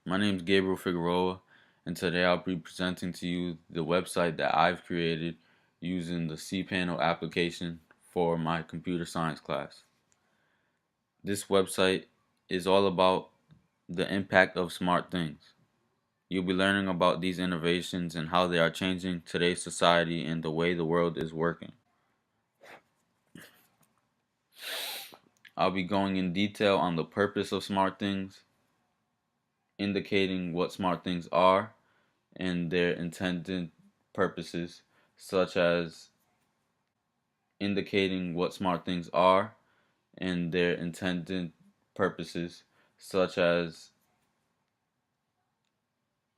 My name is Gabriel Figueroa, and today I'll be presenting to you the website that I've created using the cPanel application for my computer science class. This website is all about the impact of smart things. You'll be learning about these innovations and how they are changing today's society and the way the world is working. I'll be going in detail on the purpose of smart things, indicating what smart things are and their intended purposes, such as indicating what smart things are and their intended purposes, such as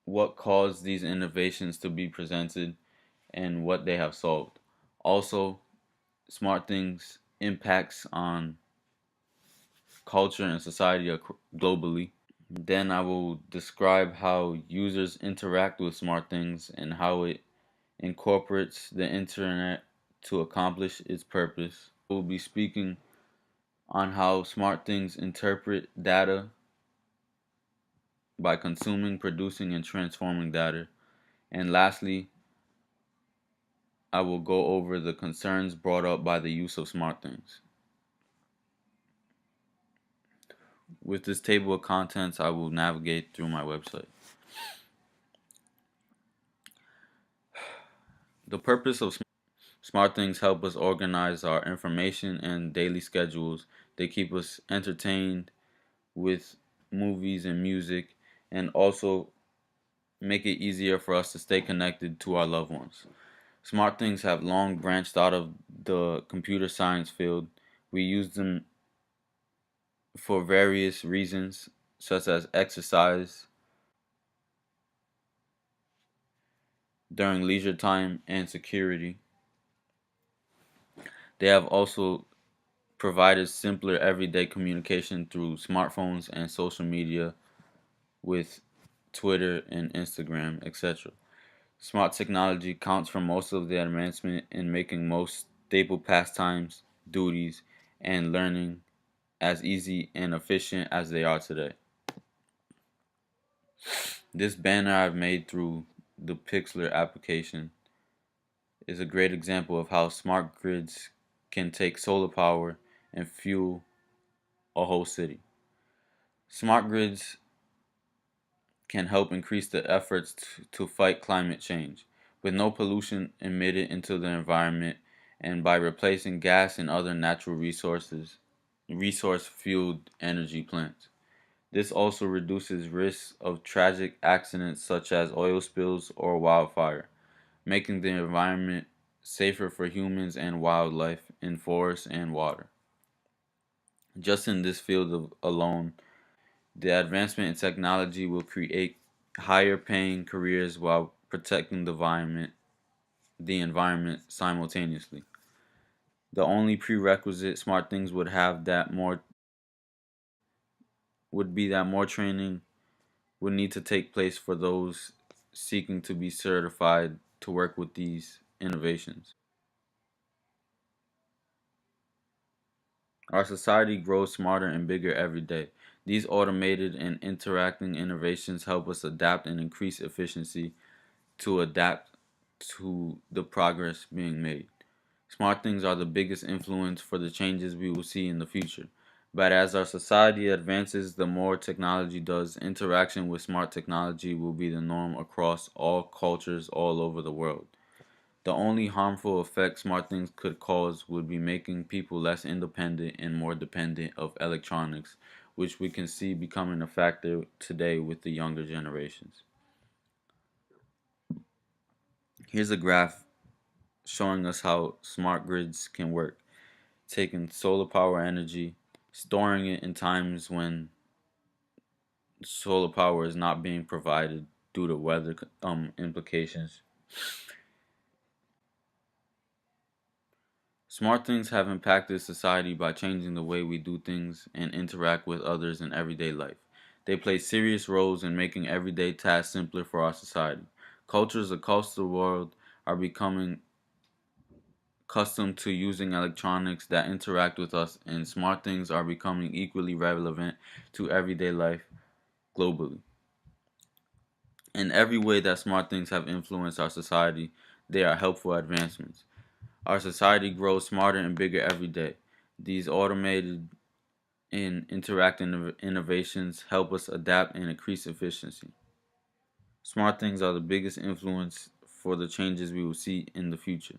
what caused these innovations to be presented and what they have solved. Also, smart things impacts on culture and society globally. Then I will describe how users interact with smart things and how it incorporates the internet to accomplish its purpose. We'll be speaking on how smart things interpret data by consuming, producing, and transforming data. And lastly, I will go over the concerns brought up by the use of smart things. With this table of contents, I will navigate through my website. The purpose of smart things help us organize our information and daily schedules. They keep us entertained with movies and music, and also make it easier for us to stay connected to our loved ones. Smart things have long branched out of the computer science field. We use them for various reasons, such as exercise, during leisure time, and security. They have also provided simpler everyday communication through smartphones and social media with Twitter and Instagram, etc. Smart technology counts for most of the advancement in making most staple pastimes, duties, and learning as easy and efficient as they are today. This banner I've made through the Pixlr application is a great example of how smart grids can take solar power and fuel a whole city. Smart grids can help increase the efforts to fight climate change with no pollution emitted into the environment, and by replacing gas and other natural resource fueled energy plants. This also reduces risks of tragic accidents such as oil spills or wildfire, making the environment safer for humans and wildlife in forests and water. Just in this field alone, the advancement in technology will create higher paying careers while protecting the environment simultaneously. The only prerequisite smart things would be that more training would need to take place for those seeking to be certified to work with these innovations. Our society grows smarter and bigger every day. These automated and interacting innovations help us adapt and increase efficiency to adapt to the progress being made. Smart things are the biggest influence for the changes we will see in the future. But as our society advances, the more technology does, interaction with smart technology will be the norm across all cultures all over the world. The only harmful effect smart things could cause would be making people less independent and more dependent of electronics, which we can see becoming a factor today with the younger generations. Here's a graph showing us how smart grids can work, taking solar power energy, storing it in times when solar power is not being provided due to weather implications. Smart things have impacted society by changing the way we do things and interact with others in everyday life. They play serious roles in making everyday tasks simpler for our society. Cultures across the world are becoming accustomed to using electronics that interact with us, and smart things are becoming equally relevant to everyday life globally. In every way that smart things have influenced our society, they are helpful advancements. Our society grows smarter and bigger every day. These automated and interactive innovations help us adapt and increase efficiency. Smart things are the biggest influence for the changes we will see in the future.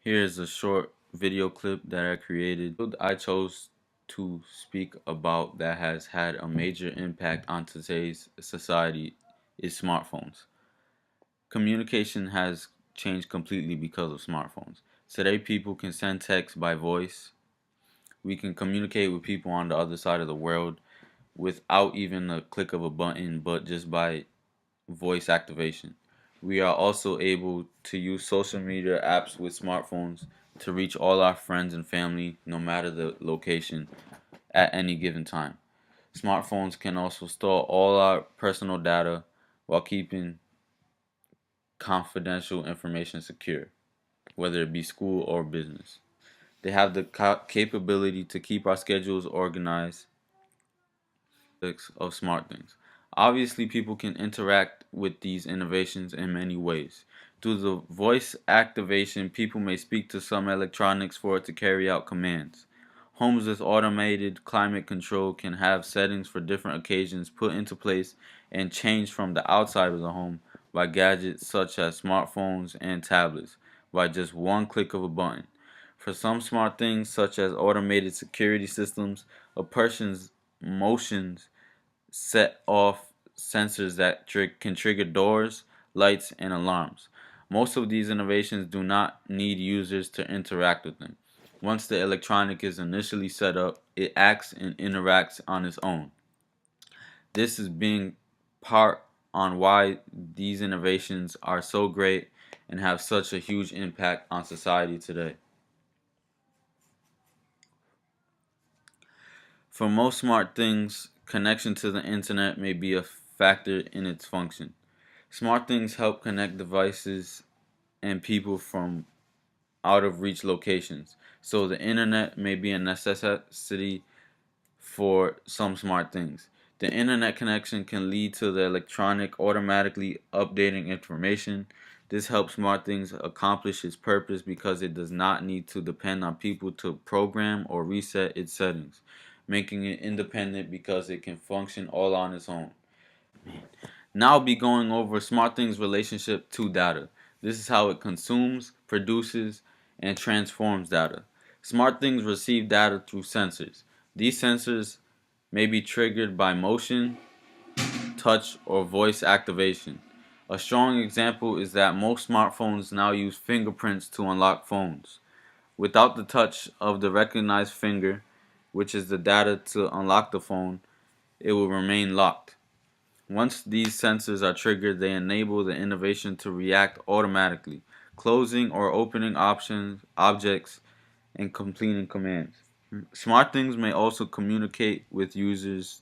Here is a short video clip that I created. I chose to speak about that has had a major impact on today's society is smartphones. Communication has changed completely because of smartphones. Today, people can send text by voice. We can communicate with people on the other side of the world without even a click of a button, but just by voice activation. We are also able to use social media apps with smartphones to reach all our friends and family, no matter the location, at any given time. Smartphones can also store all our personal data while keeping confidential information secure, whether it be school or business. They have the capability to keep our schedules organized of smart things. Obviously, people can interact with these innovations in many ways. Through the voice activation, people may speak to some electronics for it to carry out commands. Homes with automated climate control can have settings for different occasions put into place and changed from the outside of the home by gadgets such as smartphones and tablets by just one click of a button. For some smart things, such as automated security systems, a person's motions set off sensors that can trigger doors, lights, and alarms. Most of these innovations do not need users to interact with them. Once the electronic is initially set up, it acts and interacts on its own. This is being part on why these innovations are so great and have such a huge impact on society today. For most smart things, connection to the internet may be a factor in its function. Smart things help connect devices and people from out of reach locations. So the internet may be a necessity for some smart things. The internet connection can lead to the electronic automatically updating information. This helps smart things accomplish its purpose because it does not need to depend on people to program or reset its settings, making it independent because it can function all on its own. Now I'll be going over SmartThings' relationship to data. This is how it consumes, produces, and transforms data. SmartThings receive data through sensors. These sensors may be triggered by motion, touch, or voice activation. A strong example is that most smartphones now use fingerprints to unlock phones. Without the touch of the recognized finger, which is the data to unlock the phone, it will remain locked. Once these sensors are triggered, they enable the innovation to react automatically, closing or opening options, objects, and completing commands. Smart things may also communicate with users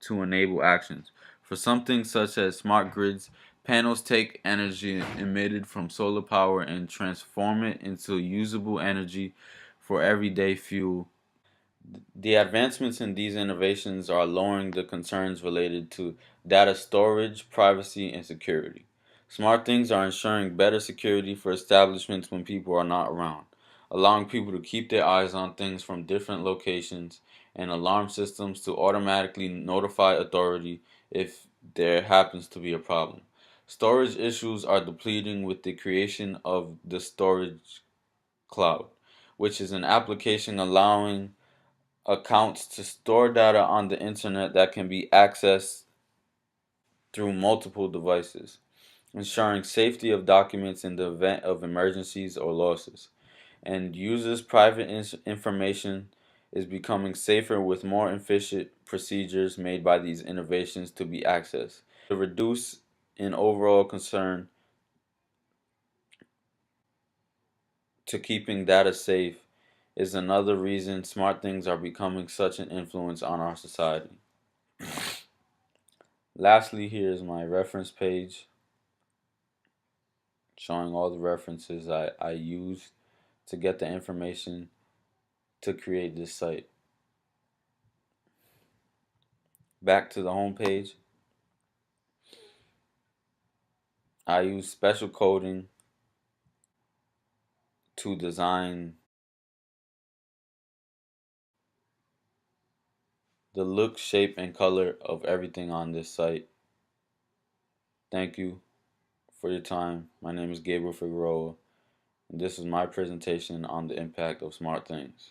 to enable actions. For some things such as smart grids, panels take energy emitted from solar power and transform it into usable energy for everyday fuel. The advancements in these innovations are lowering the concerns related to data storage, privacy, and security. Smart things are ensuring better security for establishments when people are not around, allowing people to keep their eyes on things from different locations, and alarm systems to automatically notify authority if there happens to be a problem. Storage issues are depleting with the creation of the storage cloud, which is an application allowing accounts to store data on the internet that can be accessed through multiple devices, ensuring safety of documents in the event of emergencies or losses. And users' private information is becoming safer with more efficient procedures made by these innovations to be accessed. To reduce an overall concern to keeping data safe is another reason smart things are becoming such an influence on our society. Lastly, here is my reference page showing all the references I used to get the information to create this site. back to the home page, I use special coding to design the look, shape, and color of everything on this site. Thank you for your time. My name is Gabriel Figueroa, and this is my presentation on the impact of smart things.